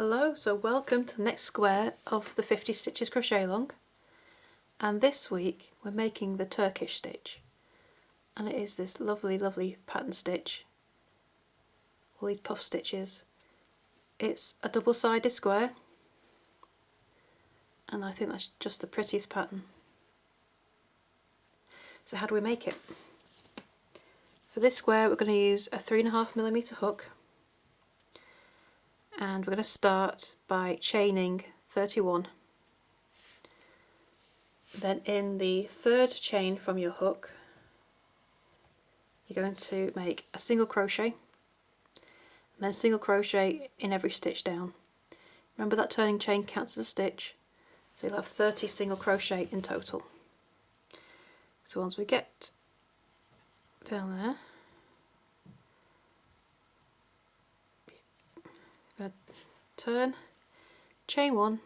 Hello, so welcome to the next square of the 50 Stitches Crochet Along, and this week we're making the Turkish stitch, and it is this lovely pattern stitch, all these puff stitches. It's a double-sided square and I think that's just the prettiest pattern. So how do we make it? For this square we're going to use a 3.5mm hook, and we're going to start by chaining 31. Then in the third chain from your hook you're going to make a single crochet and then single crochet in every stitch down. Remember that turning chain counts as a stitch, so you'll have 30 single crochet in total. So once we get down there, we're going to turn, chain one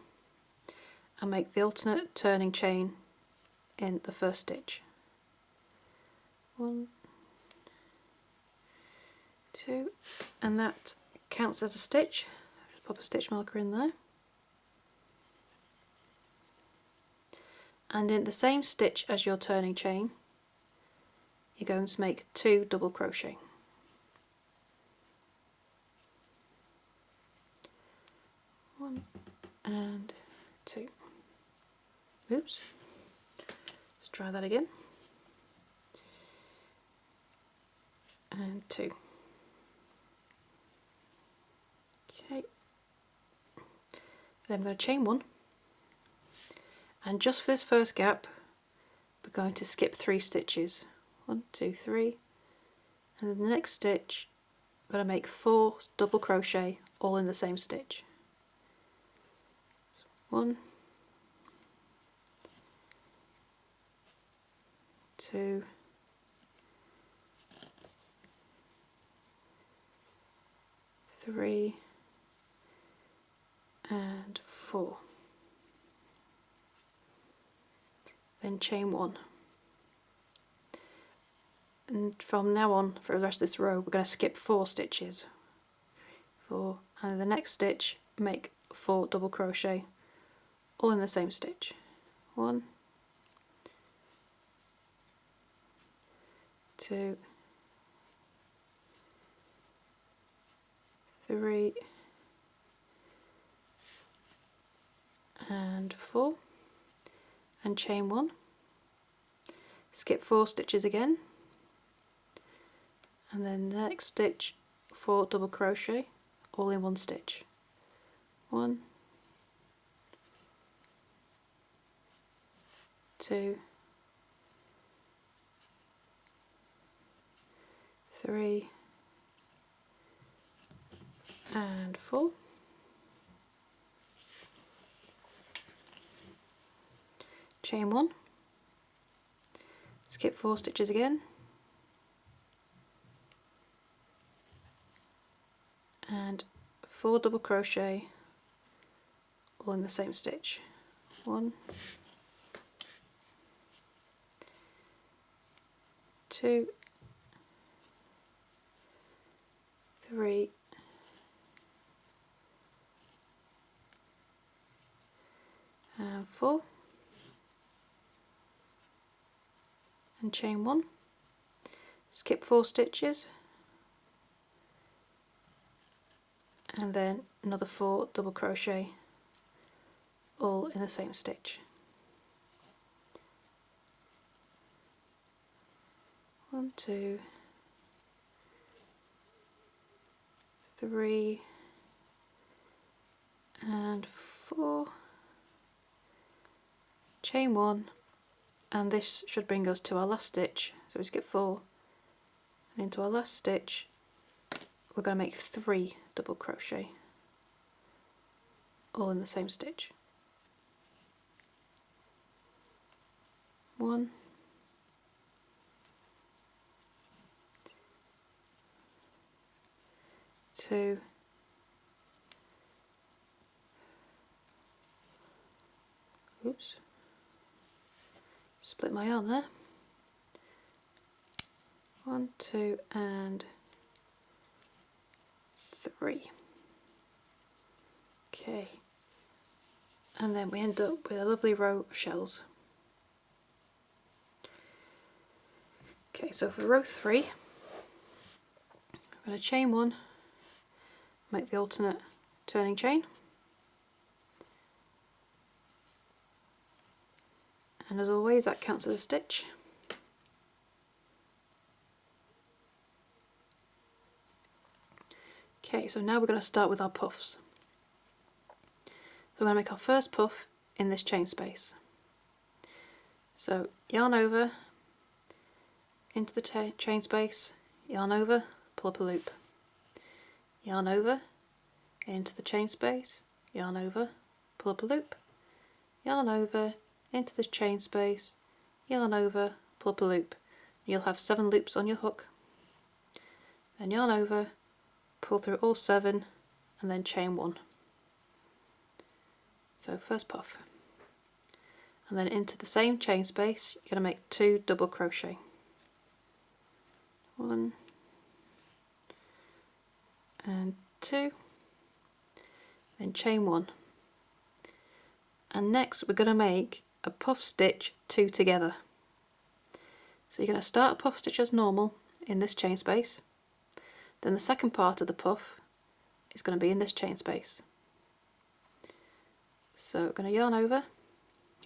and make the alternate turning chain in the first stitch. 1, 2, and that counts as a stitch. Just pop a stitch marker in there. And in the same stitch as your turning chain, you're going to make 2 double crochet. 1 and 2. Oops. Let's try that again. And 2. Okay. Then I'm going to chain 1. And just for this first gap, we're going to skip 3 stitches. 1, 2, 3. And then the next stitch, I'm going to make 4 double crochet all in the same stitch. 1, 2, 3, and 4. Then chain 1. And from now on, for the rest of this row, we're going to skip 4 stitches. 4, and the next stitch, make 4 double crochet, all in the same stitch. 1, 2, 3, and 4, and chain 1. Skip 4 stitches again, and then the next stitch 4 double crochet all in one stitch. 1, 2, 3, and 4. Chain 1, skip 4 stitches again, and 4 double crochet all in the same stitch. 1, 2, 3, and 4, and chain 1, skip 4 stitches, and then another 4 double crochet all in the same stitch. 1, 2, 3, and 4, chain 1, and this should bring us to our last stitch. So we skip 4 and into our last stitch we're going to make 3 double crochet all in the same stitch. 1, 2, oops, split my yarn there. 1, 2, and 3. Okay, and then we end up with a lovely row of shells. Okay, so for row 3, I'm going to chain 1, make the alternate turning chain, and as always that counts as a stitch. Okay, so now we're going to start with our puffs. So we're going to make our first puff in this chain space. So yarn over into the chain space, yarn over, pull up a loop, yarn over into the chain space, yarn over, pull up a loop, yarn over into the chain space, yarn over, pull up a loop. You'll have 7 loops on your hook. Then yarn over, pull through all 7 and then chain 1. So first puff. And then into the same chain space you're going to make 2 double crochet. 1 and 2, then chain 1. And next we're going to make a puff stitch 2 together. So you're going to start a puff stitch as normal in this chain space, then the second part of the puff is going to be in this chain space. So we're going to yarn over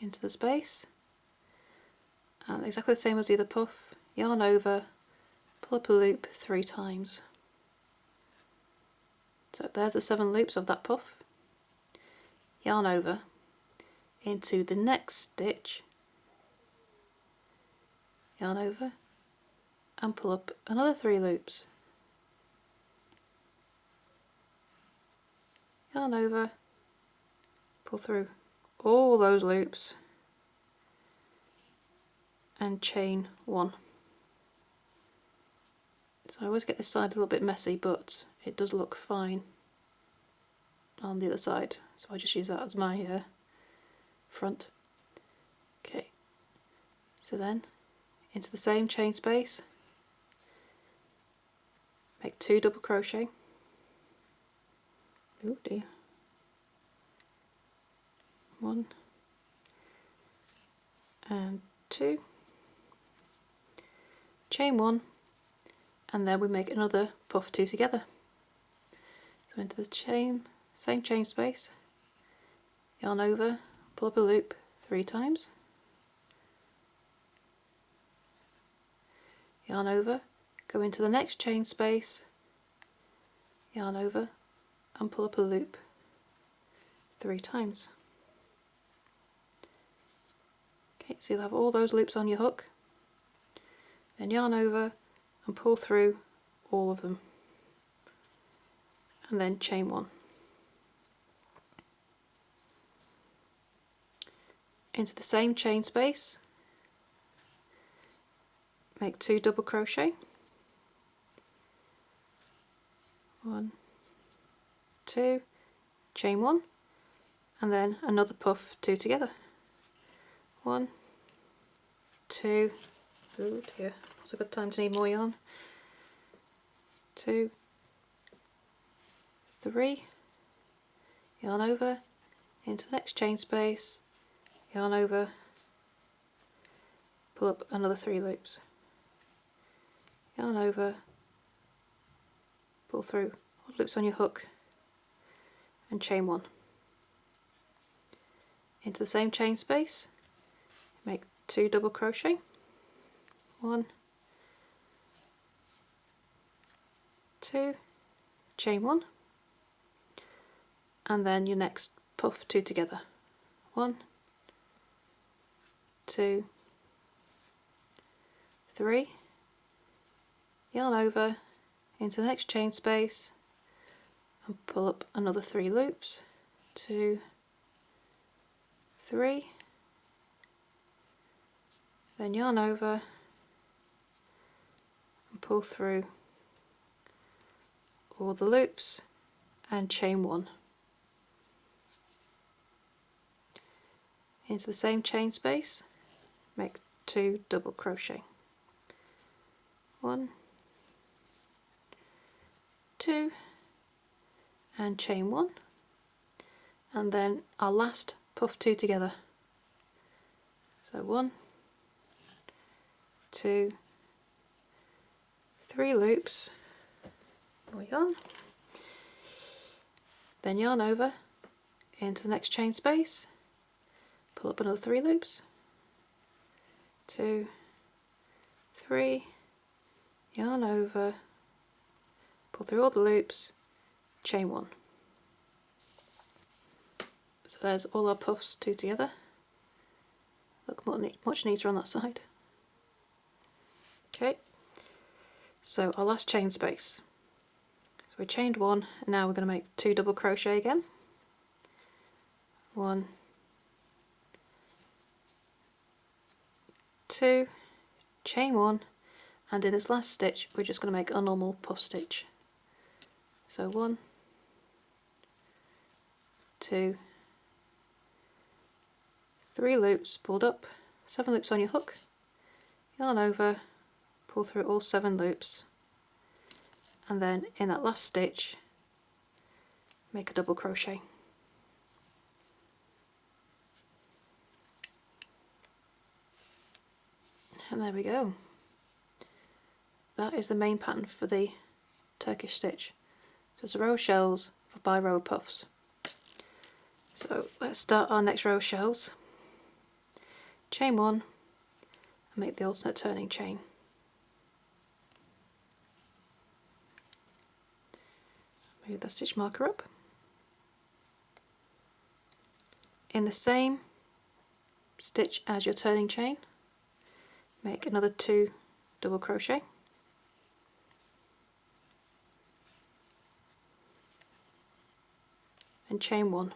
into the space, and exactly the same as the other puff, yarn over, pull up a loop 3 times. So there's the 7 loops of that puff. Yarn over into the next stitch, yarn over and pull up another 3 loops. Yarn over, pull through all those loops and chain 1. So I always get this side a little bit messy, but it does look fine on the other side, so I just use that as my front. Okay, so then into the same chain space, make 2 double crochet. Oh dear. 1 and 2, chain 1, and then we make another puff 2 together. So into the same chain space, yarn over, pull up a loop 3 times, yarn over, go into the next chain space, yarn over and pull up a loop 3 times. Okay, so you'll have all those loops on your hook, then yarn over and pull through all of them, and then chain 1. Into the same chain space, make 2 double crochet. 1, 2, chain 1, and then another puff 2 together. 1, 2, oh dear, it's a good time to need more yarn. 2, 3, yarn over into the next chain space, yarn over, pull up another 3 loops, yarn over, pull through all loops on your hook and chain 1. Into the same chain space, make 2 double crochet. 1, 2, chain 1, and then your next puff 2 together. 1, 2, 3, yarn over into the next chain space and pull up another 3 loops. 2, 3, then yarn over and pull through all the loops and chain 1. Into the same chain space, make 2 double crochet. 1, 2, and chain 1, and then our last puff 2 together. So 1, 2, 3 loops, more yarn, then yarn over into the next chain space, pull up another 3 loops, 2, 3, yarn over, pull through all the loops, chain 1. So there's all our puffs 2 together. Look, much neater on that side. Okay, so our last chain space. So we chained 1, and now we're going to make 2 double crochet again. 1, 2, chain 1, and in this last stitch we're just going to make a normal puff stitch. So 1, 2, 3 loops pulled up, 7 loops on your hook, yarn over, pull through all 7 loops, and then in that last stitch make a double crochet. And there we go. That is the main pattern for the Turkish stitch. So it's a row of shells by row of puffs. So let's start our next row of shells. Chain 1 and make the alternate turning chain. Move the stitch marker up. In the same stitch as your turning chain, make another 2 double crochet, and chain 1.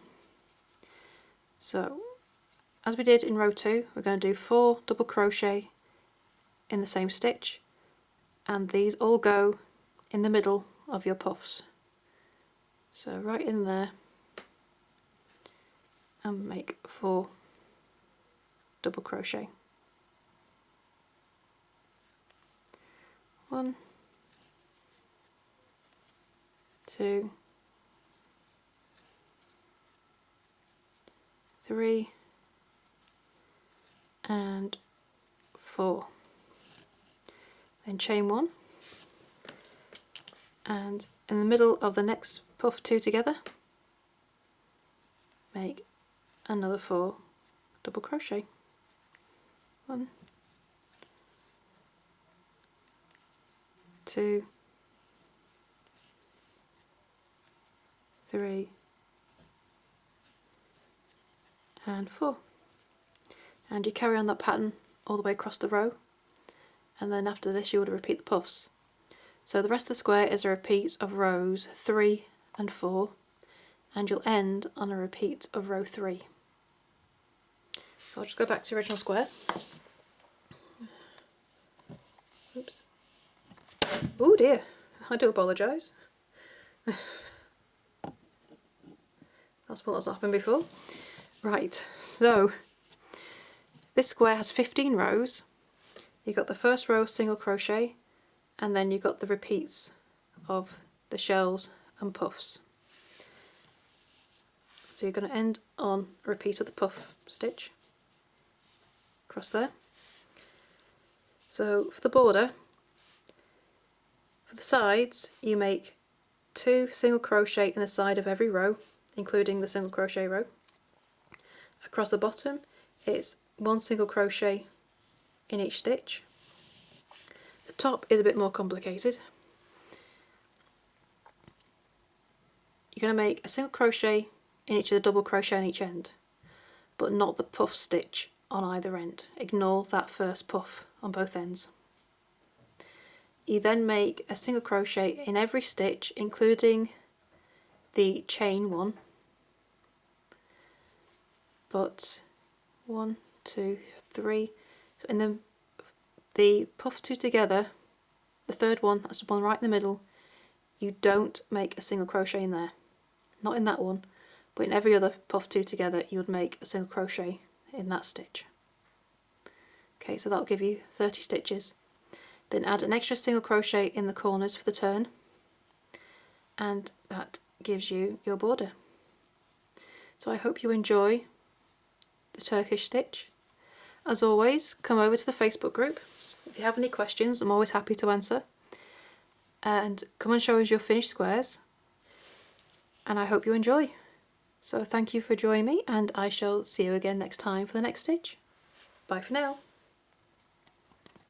So as we did in row 2, we're going to do 4 double crochet in the same stitch, and these all go in the middle of your puffs. So right in there, and make 4 double crochet. 1, 2, 3, and 4. Then chain 1, and in the middle of the next puff 2 together, make another 4 double crochet. 1, 2, 3, and 4. And you carry on that pattern all the way across the row, and then after this you would repeat the puffs. So the rest of the square is a repeat of rows 3 and 4, and you'll end on a repeat of row 3. So I'll just go back to the original square. Oops. Oh dear, I do apologise. That's not happened before. Right, so this square has 15 rows. You've got the first row single crochet, and then you've got the repeats of the shells and puffs. So you're going to end on a repeat of the puff stitch across there. So for the border, for the sides you make 2 single crochet in the side of every row, including the single crochet row. Across the bottom it's 1 single crochet in each stitch. The top is a bit more complicated. You're going to make a single crochet in each of the double crochet on each end, but not the puff stitch on either end. Ignore that first puff on both ends. You then make a single crochet in every stitch, including the chain 1, but 1, 2, 3, so in the puff 2 together, the third one, that's the one right in the middle, you don't make a single crochet in there. Not in that one, but in every other puff 2 together you would make a single crochet in that stitch. Okay, so that'll give you 30 stitches. Then add an extra single crochet in the corners for the turn, and that gives you your border. So I hope you enjoy the Turkish stitch. As always, come over to the Facebook group. If you have any questions, I'm always happy to answer. And come and show us your finished squares. And I hope you enjoy. So thank you for joining me, and I shall see you again next time for the next stitch. Bye for now.